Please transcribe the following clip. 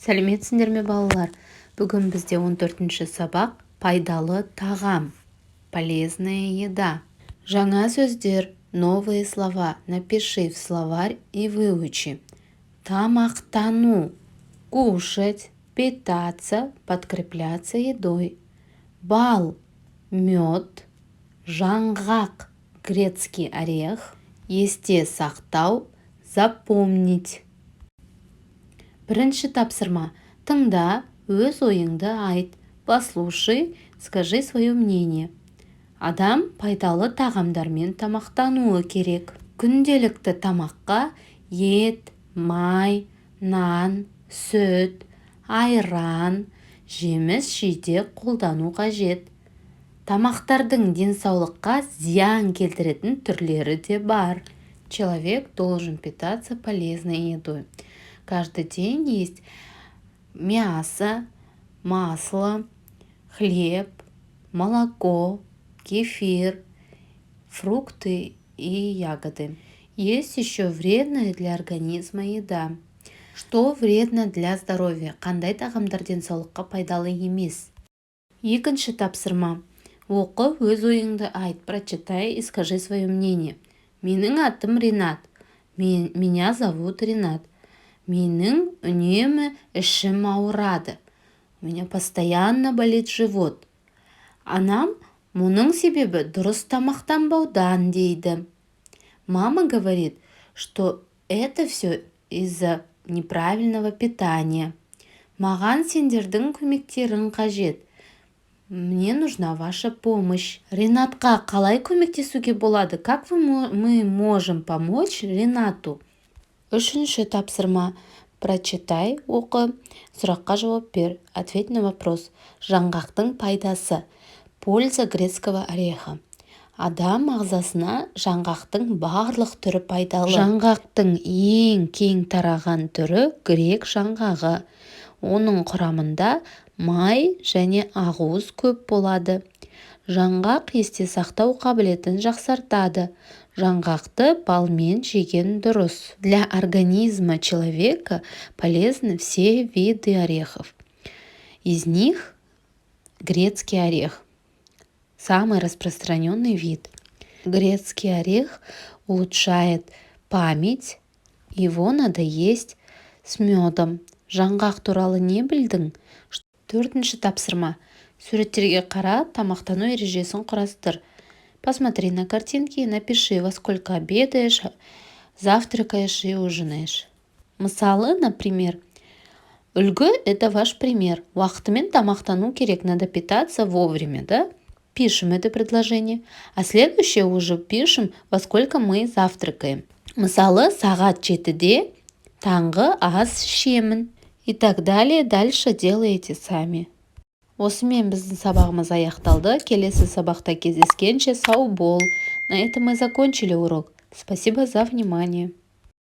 Сәлеметсіңдер ме балалар? Бүгін бізде 14-ші сабақ пайдалы тағам. Полезная еда. Жаңа сөздер, новые слова. Напиши в словарь и выучи. Тамақтану. Кушать, питаться, подкрепляться едой. Бал, мед, жаңғақ, грецкий орех. Есте сақтау, запомнить. Бірінші тапсырма. Тыңда, өз ойыңды айт. Послушай, скажи свое мнение. Адам пайдалы тағамдармен тамақтануы керек. Күнделікті тамаққа ет, май, нан, сүт, айран, жеміс-жидек қолдану қажет. Тамақтардың денсаулыққа зиян келтіретін түрлері де бар. Человек должен питаться полезной едой. Каждый день есть мясо, масло, хлеб, молоко, кефир, фрукты и ягоды. Есть еще вредная для организма еда. Что вредно для здоровья? Қандай тағамдар денсаулыққа пайдалы емес? Екінші тапсырма. Оқы, өз ойыңды айт, прочитай и скажи свое мнение. Менің атым Ринат. Меня зовут Ринат. Менің үнемі ішім ауырады. У меня постоянно болит живот. Анам мұның себебі дұрыс тамақтанбаудан дейді. Мама говорит, что это все из-за неправильного питания. Маған сендердің көмектерің қажет. Мне нужна ваша помощь. Ринатқа қалай көмектесуге болады? Как мы можем помочь Ринату? Үшінші тапсырма. Прочитай, оқы, сұраққа жауап бер. Ответь на вопрос. Жаңғақтың пайдасы. Польза грецкого ореха. Адам ағзасына жаңғақтың барлық түрі пайдалы. Жаңғақтың ең кең тараған түрі грек жаңғағы. Оның құрамында май және ақуыз көп болады. Жаңғақ есте сақтау қабілетін жақсартады. Жаңғақты балмен жеген дұрыс. Для организма человека полезны все виды орехов. Из них грецкий орех. Самый распространенный вид. Грецкий орех улучшает память. Его надо есть с медом. Жаңғақ туралы не білдің? Төртінші тапсырма. Суреттерге қара, тамақтану ережесін құрастыр. Посмотри на картинки и напиши, во сколько обедаешь, завтракаешь и ужинаешь. Мысалы, например, үлгі – это ваш пример. Уақытымен тамақтану керек, надо питаться вовремя, да? Пишем это предложение. А следующее уже пишем, во сколько мы завтракаем. Мысалы, сағат 7-де таңғы ас ішемін. И так далее. Дальше делаете сами. Осымен біздің сабағымыз аяқталды. Келесі сабақта кездескенше сау бол. На этом мы закончили урок. Спасибо за внимание.